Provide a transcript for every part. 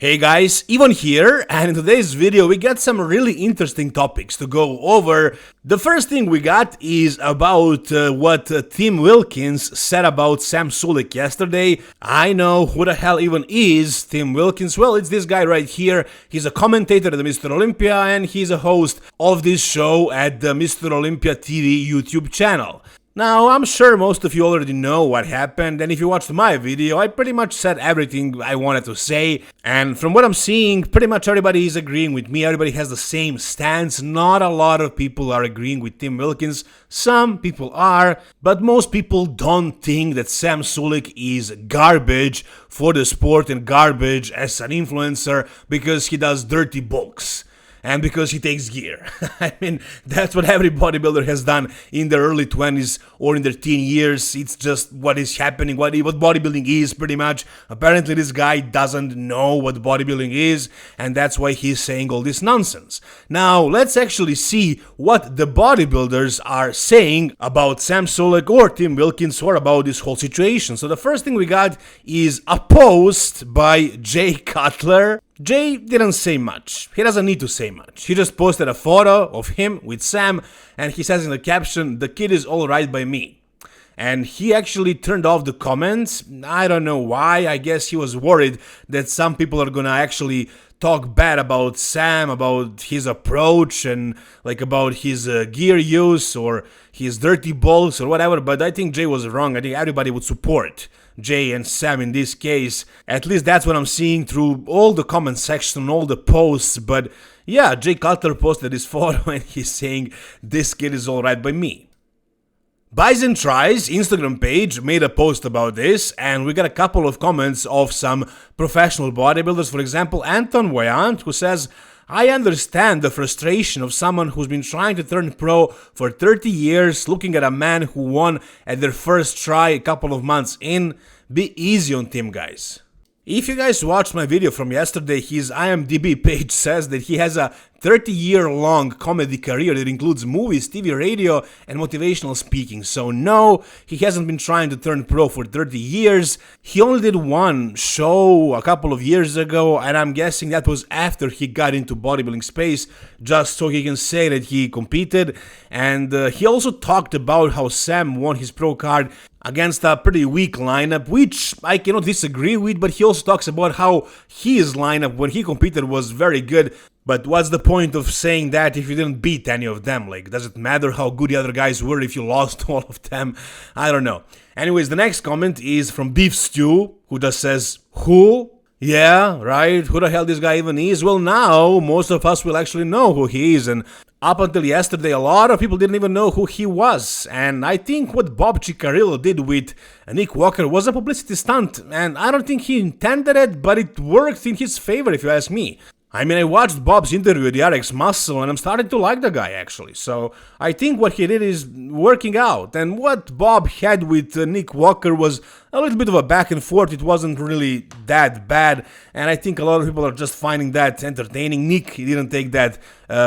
Hey guys, Ivan here, and in today's video we got some really interesting topics to go over. The first thing we got is about what Tim Wilkins said about Sam Sulek yesterday. I know who the hell even is Tim Wilkins. Well, it's this guy right here. He's a commentator at the Mr. Olympia and he's a host of this show at the Mr. Olympia TV YouTube channel. Now, I'm sure most of you already know what happened, and if you watched my video, I pretty much said everything I wanted to say, and from what I'm seeing, pretty much everybody is agreeing with me, everybody has the same stance. Not a lot of people are agreeing with Tim Wilkins, some people are, but most people don't think that Sam Sulek is garbage for the sport and garbage as an influencer because he does dirty bulks. And because he takes gear. I mean, that's what every bodybuilder has done in their early 20s or in their teen years. It's just what is happening, what bodybuilding is pretty much. Apparently this guy doesn't know what bodybuilding is, and that's why he's saying all this nonsense. Now, let's actually see what the bodybuilders are saying about Sam Sulek or Tim Wilkins or about this whole situation. So the first thing we got is a post by Jay Cutler. Jay didn't say much. He doesn't need to say much. He just posted a photo of him with Sam, and he says in the caption, "The kid is alright by me." And he actually turned off the comments. I don't know why. I guess he was worried that some people are gonna actually talk bad about Sam, about his approach, and like about his gear use or his dirty balls or whatever. But I think Jay was wrong. I think everybody would support Jay and Sam in this case. At least that's what I'm seeing through all the comment section, all the posts. But yeah, Jay Cutler posted this photo and he's saying, "This kid is alright by me." Bison Tries Instagram page made a post about this, and we got a couple of comments of some professional bodybuilders. For example, Anton Voyant, who says, "I understand the frustration of someone who's been trying to turn pro for 30 years, looking at a man who won at their first try a couple of months in. Be easy on Tim, guys." If you guys watched my video from yesterday, his IMDb page says that he has a 30-year-long comedy career that includes movies, TV, radio, and motivational speaking. So no, he hasn't been trying to turn pro for 30 years. He only did one show a couple of years ago, and I'm guessing that was after he got into bodybuilding space, just so he can say that he competed. And he also talked about how Sam won his pro card against a pretty weak lineup, which I cannot disagree with, but he also talks about how his lineup when he competed was very good. But what's the point of saying that if you didn't beat any of them? Like, does it matter how good the other guys were if you lost all of them? I don't know. Anyways, the next comment is from Beef Stew, who just says, "Who? Yeah, right, who the hell this guy even is?" Well, now most of us will actually know who he is, and up until yesterday a lot of people didn't even know who he was. And I think what Bob Cicarillo did with Nick Walker was a publicity stunt, and I don't think he intended it, but it worked in his favor if you ask me. I mean, I watched Bob's interview with the RX Muscle and I'm starting to like the guy actually. So I think what he did is working out. And what Bob had with Nick Walker was a little bit of a back and forth. It wasn't really that bad. And I think a lot of people are just finding that entertaining. Nick, he didn't take that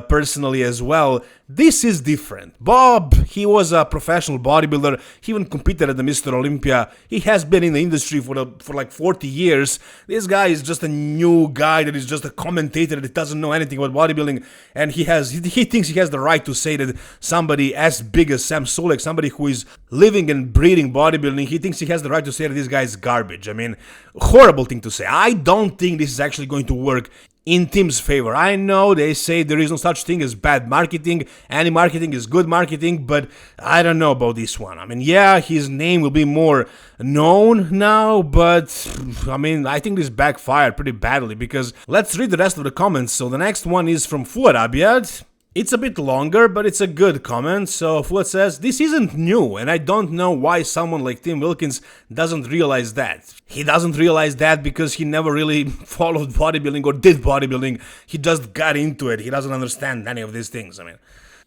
personally as well. This is different. Bob, he was a professional bodybuilder. He even competed at the Mr. Olympia. He has been in the industry for like 40 years. This guy is just a new guy that is just a commentator that doesn't know anything about bodybuilding. And he thinks he has the right to say that somebody as big as Sam Sulek, somebody who is living and breathing bodybuilding, he thinks he has the right to say that this guy is garbage. I mean, horrible thing to say. I don't think this is actually going to work in Tim's favor. I know they say there is no such thing as bad marketing. Any marketing is good marketing, but I don't know about this one. I mean, yeah, his name will be more known now, but I mean, I think this backfired pretty badly because let's read the rest of the comments. So the next one is from Fuad Abiad. It's a bit longer, but it's a good comment. So Fuad says, "This isn't new, and I don't know why someone like Tim Wilkins doesn't realize that. He doesn't realize that because he never really followed bodybuilding or did bodybuilding. He just got into it. He doesn't understand any of these things. I mean,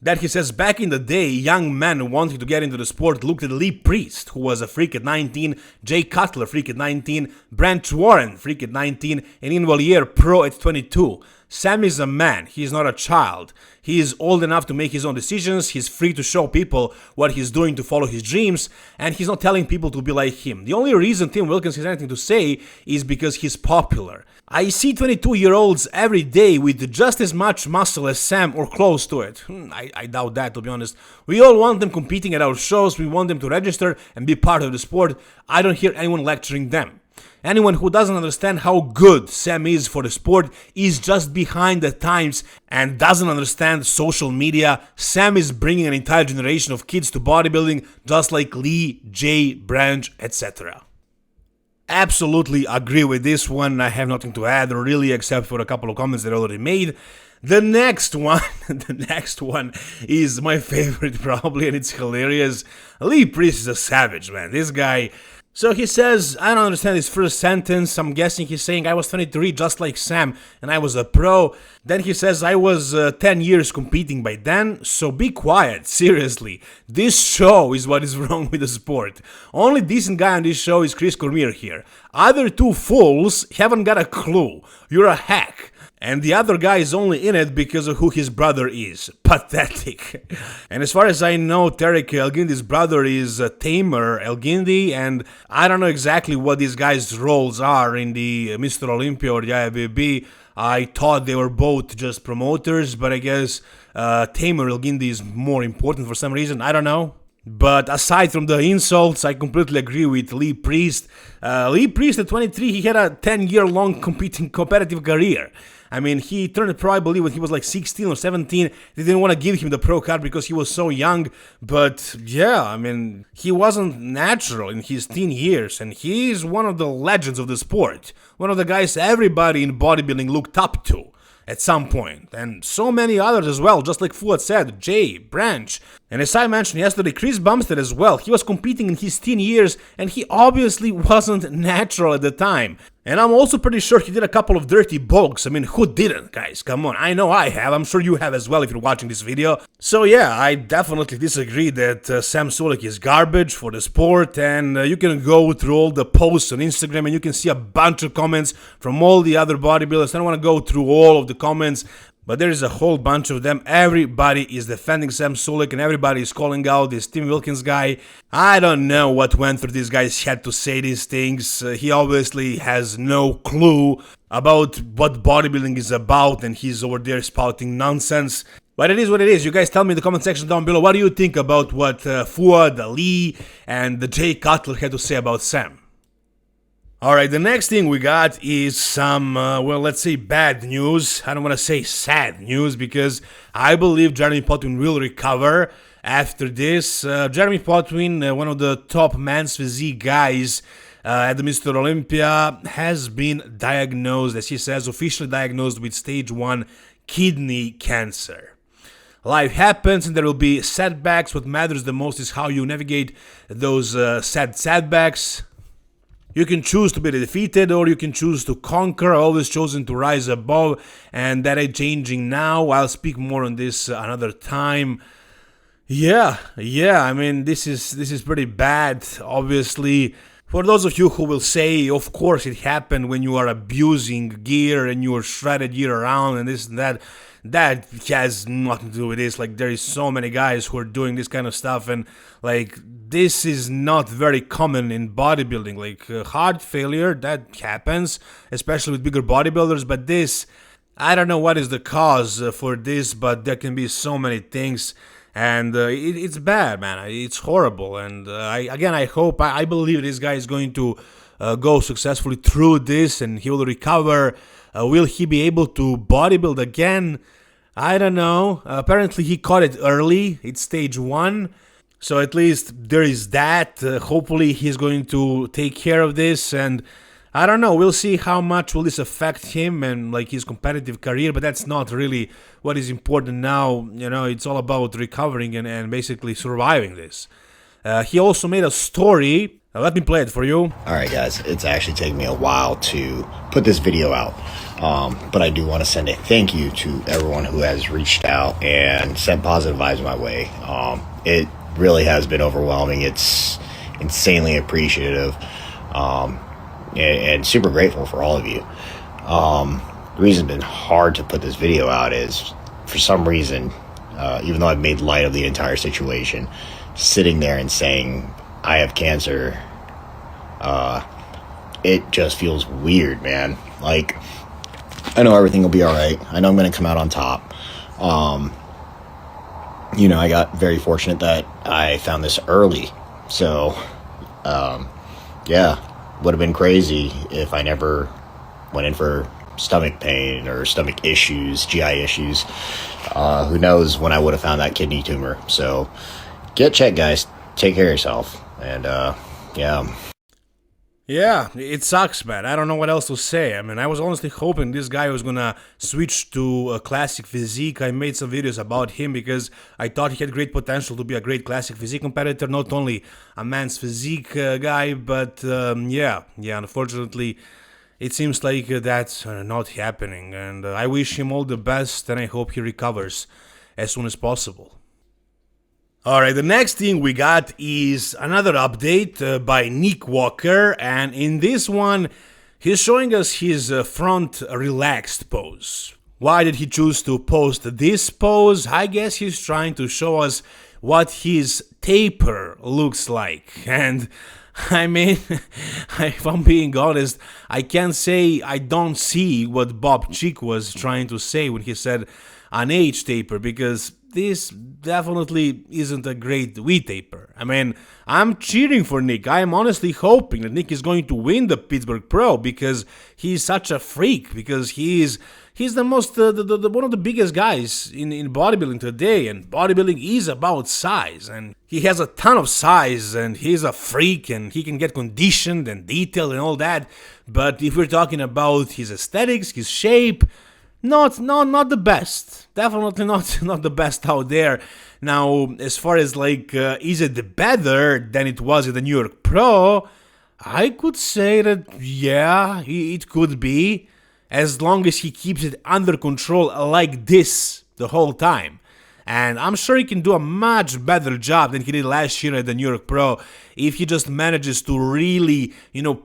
that he says, back in the day, young men wanting to get into the sport looked at Lee Priest, who was a freak at 19, Jay Cutler, freak at 19, Brent Warren, freak at 19, and Ian Valier, pro at 22. Sam is a man, he's not a child. He is old enough to make his own decisions, he's free to show people what he's doing to follow his dreams, and he's not telling people to be like him. The only reason Tim Wilkins has anything to say is because he's popular. I see 22-year-olds every day with just as much muscle as Sam or close to it. I doubt that, to be honest. We all want them competing at our shows, we want them to register and be part of the sport. I don't hear anyone lecturing them. Anyone who doesn't understand how good Sam is for the sport is just behind the times and doesn't understand social media. Sam is bringing an entire generation of kids to bodybuilding, just like Lee, Jay, Branch, etc. Absolutely agree with this one. I have nothing to add really, except for a couple of comments that I already made. The next one is my favorite probably, and it's hilarious. Lee Priest is a savage, man. This guy. So he says, I don't understand his first sentence. I'm guessing he's saying I was 23 just like Sam and I was a pro. Then he says I was 10 years competing by then. So be quiet, seriously. This show is what is wrong with the sport. Only decent guy on this show is Chris Cormier here. Other two fools haven't got a clue. You're a hack. And the other guy is only in it because of who his brother is. Pathetic. And as far as I know, Tarek Elgindi's brother is Tamer Elgindi, and I don't know exactly what these guys' roles are in the Mr. Olympia or the IFBB. I thought they were both just promoters, but I guess Tamer Elgindi is more important for some reason. I don't know. But aside from the insults, I completely agree with Lee Priest. Lee Priest at 23, he had a 10-year-long competitive career. I mean, he turned pro, I believe, when he was like 16 or 17. They didn't want to give him the pro card because he was so young. But yeah, I mean, he wasn't natural in his teen years. And he is one of the legends of the sport. One of the guys everybody in bodybuilding looked up to at some point. And so many others as well, just like Fuad said, Jay, Branch. And as I mentioned yesterday, Chris Bumstead as well. He was competing in his teen years and he obviously wasn't natural at the time. And I'm also pretty sure he did a couple of dirty bulks. I mean, who didn't, guys? Come on, I know I have. I'm sure you have as well if you're watching this video. So yeah, I definitely disagree that Sam Sulek is garbage for the sport. And you can go through all the posts on Instagram and you can see a bunch of comments from all the other bodybuilders. I don't want to go through all of the comments, but there is a whole bunch of them. Everybody is defending Sam Sulek and everybody is calling out this Tim Wilkins guy. I don't know what went through this guy's head to say these things. He obviously has no clue about what bodybuilding is about and he's over there spouting nonsense. But it is what it is. You guys tell me in the comment section down below, what do you think about what Fuad, Lee, and Jay Cutler had to say about Sam? Alright, the next thing we got is some, well, let's say bad news. I don't want to say sad news because I believe Jeremy Potvin will recover after this. Jeremy Potvin, one of the top men's physique guys at the Mr. Olympia, has been diagnosed, as he says, officially diagnosed with stage 1 kidney cancer. Life happens and there will be setbacks. What matters the most is how you navigate those setbacks. You can choose to be defeated or you can choose to conquer. I've always chosen to rise above and that ain't changing now. I'll speak more on this another time. Yeah, I mean, this is pretty bad, obviously. For those of you who will say, of course it happened when you are abusing gear and you are shredded year around and this and that. That has nothing to do with this. Like, there is so many guys who are doing this kind of stuff and like this is not very common in bodybuilding. Like heart failure, that happens, especially with bigger bodybuilders, but this, I don't know what is the cause for this, but there can be so many things and it's bad, man. It's horrible. And I hope, I believe this guy is going to go successfully through this and he will recover. Will he be able to bodybuild again? I don't know. Apparently he caught it early. It's stage 1. So at least there is that. Hopefully he's going to take care of this. And I don't know. We'll see how much will this affect him and like his competitive career. But that's not really what is important now. You know, it's all about recovering and basically surviving this. He also made a story. Let me play it for you. Alright guys, it's actually taken me a while to put this video out, but I do want to send a thank you to everyone who has reached out and sent positive vibes my way. It really has been overwhelming. It's insanely appreciative and super grateful for all of you. the reason it's been hard to put this video out is, for some reason, even though I've made light of the entire situation, sitting there and saying I have cancer, it just feels weird, man. Like, I know everything will be all right. I know I'm going to come out on top. You know, I got very fortunate that I found this early. So, yeah, would have been crazy if I never went in for stomach pain or stomach issues, GI issues. Who knows when I would have found that kidney tumor. So, get checked, guys. Take care of yourself. And, yeah. Yeah, it sucks, man. I don't know what else to say. I mean, I was honestly hoping this guy was gonna switch to a classic physique. I made some videos about him because I thought he had great potential to be a great classic physique competitor, not only a man's physique guy, but yeah, unfortunately, it seems like that's not happening. And I wish him all the best, and I hope he recovers as soon as possible. Alright, the next thing we got is another update by Nick Walker, and in this one, he's showing us his front relaxed pose. Why did he choose to post this pose? I guess he's trying to show us what his taper looks like. And I mean, if I'm being honest, I can't say I don't see what Bob Chick was trying to say when he said an age taper, because this definitely isn't a great V taper. I mean, I'm cheering for Nick. I am honestly hoping that Nick is going to win the Pittsburgh Pro because he's such a freak, because he's the most one of the biggest guys in bodybuilding today, and bodybuilding is about size, and he has a ton of size, and he's a freak, and he can get conditioned and detailed and all that. But if we're talking about his aesthetics, his shape, not the best. Definitely not the best out there. Now, as far as like, is it better than it was at the New York Pro? I could say that, yeah, it could be, as long as he keeps it under control like this the whole time. And I'm sure he can do a much better job than he did last year at the New York Pro if he just manages to really,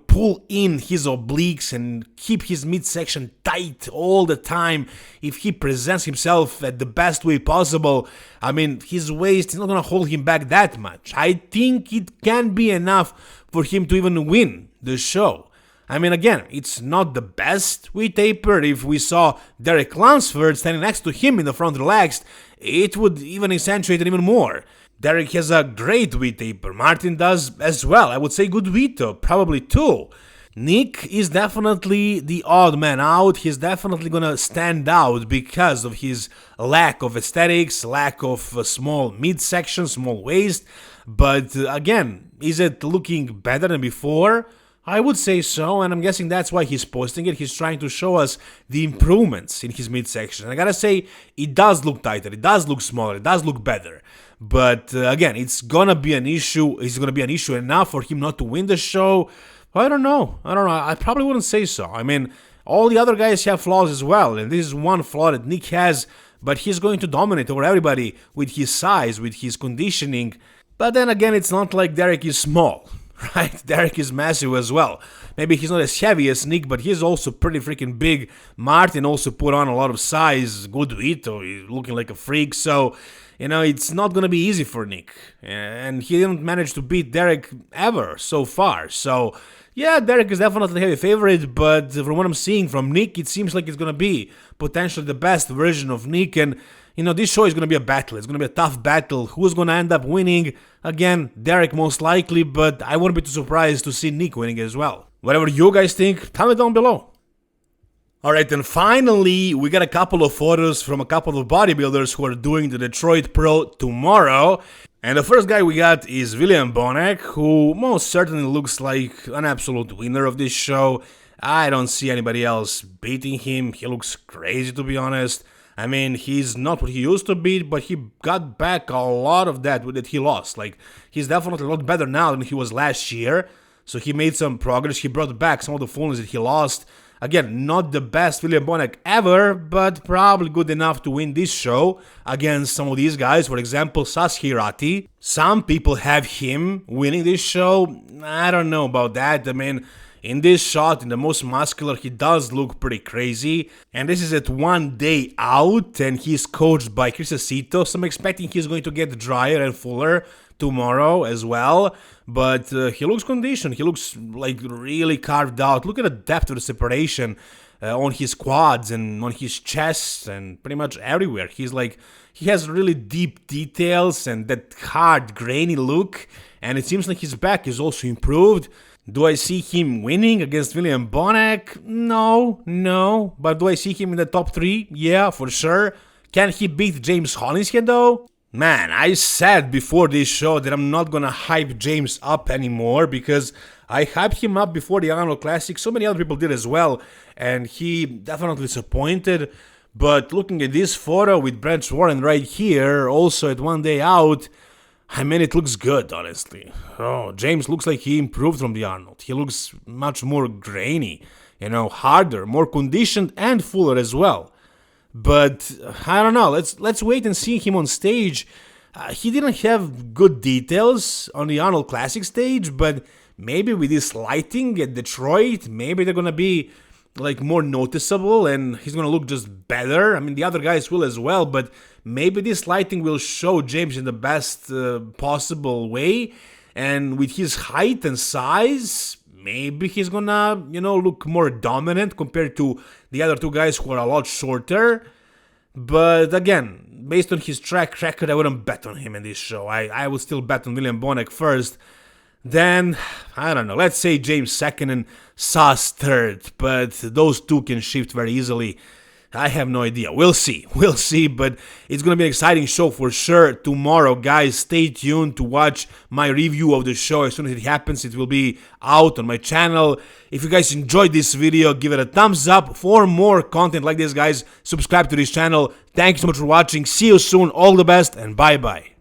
pull in his obliques and keep his midsection tight all the time. If he presents himself at the best way possible, I mean, his waist is not going to hold him back that much. I think it can be enough for him to even win the show. I mean, again, it's not the best we taper. If we saw Derek Lunsford standing next to him in the front relaxed, it would even accentuate it even more. Derek has a great V taper. Martin does as well. I would say good veto, probably too. Nick is definitely the odd man out. He's definitely gonna stand out because of his lack of aesthetics, lack of small midsection, small waist. But again, is it looking better than before? I would say so, and I'm guessing that's why he's posting it. He's trying to show us the improvements in his midsection. And I gotta say, it does look tighter, it does look smaller, it does look better. But again, it's gonna be an issue. It's gonna be an issue enough for him not to win the show? I don't know. I probably wouldn't say so. I mean, all the other guys have flaws as well, and this is one flaw that Nick has, but he's going to dominate over everybody with his size, with his conditioning. But then again, it's not like Derek is small. Right, Derek is massive as well. Maybe he's not as heavy as Nick, but he's also pretty freaking big. Martin also put on a lot of size. Good Vito, he's looking like a freak. So, it's not gonna be easy for Nick. And he didn't manage to beat Derek ever so far. So, yeah, Derek is definitely a heavy favorite, but from what I'm seeing from Nick, it seems like it's gonna be potentially the best version of Nick. And this show is going to be a battle. It's going to be a tough battle. Who's going to end up winning? Again, Derek most likely, but I wouldn't be too surprised to see Nick winning as well. Whatever you guys think, tell me down below. Alright, and finally, we got a couple of photos from a couple of bodybuilders who are doing the Detroit Pro tomorrow. And the first guy we got is William Bonek, who most certainly looks like an absolute winner of this show. I don't see anybody else beating him. He looks crazy, to be honest. I mean, he's not what he used to be, but he got back a lot of that he lost. Like, he's definitely a lot better now than he was last year. So he made some progress. He brought back some of the fullness that he lost. Again, not the best William Bonek ever, but probably good enough to win this show against some of these guys. For example, Sashirati. Some people have him winning this show. I don't know about that. I mean, In this shot, in the most muscular, he does look pretty crazy. And this is at 1 day out, and he's coached by Chris Acito, so I'm expecting he's going to get drier and fuller tomorrow as well. But he looks conditioned. He looks like really carved out. Look at the depth of the separation on his quads and on his chest and pretty much everywhere. He has really deep details and that hard, grainy look. And it seems like his back is also improved. Do I see him winning against William Bonac? No. But do I see him in the top 3? Yeah, for sure. Can he beat James Hollingshead though? Man, I said before this show that I'm not gonna hype James up anymore because I hyped him up before the Arnold Classic. So many other people did as well, and he definitely disappointed. But looking at this photo with Brent Warren right here, also at 1 day out, I mean, it looks good, honestly. Oh, James looks like he improved from the Arnold. He looks much more grainy, harder, more conditioned and fuller as well. But I don't know. Let's wait and see him on stage. He didn't have good details on the Arnold Classic stage, but maybe with this lighting at Detroit, maybe they're gonna be like more noticeable and he's gonna look just better. I mean, the other guys will as well, but maybe this lighting will show James in the best possible way. And with his height and size, maybe he's gonna, look more dominant compared to the other 2 guys who are a lot shorter. But again, based on his track record, I wouldn't bet on him in this show. I would still bet on William Bonac first. Then, I don't know, let's say James second and Sauce third. But those 2 can shift very easily. I have no idea. We'll see, but it's gonna be an exciting show for sure tomorrow, guys. Stay tuned to watch my review of the show. As soon as it happens, it will be out on my channel. If you guys enjoyed this video, give it a thumbs up. For more content like this, guys, subscribe to this channel. Thank you so much for watching. See you soon. All the best, and bye-bye.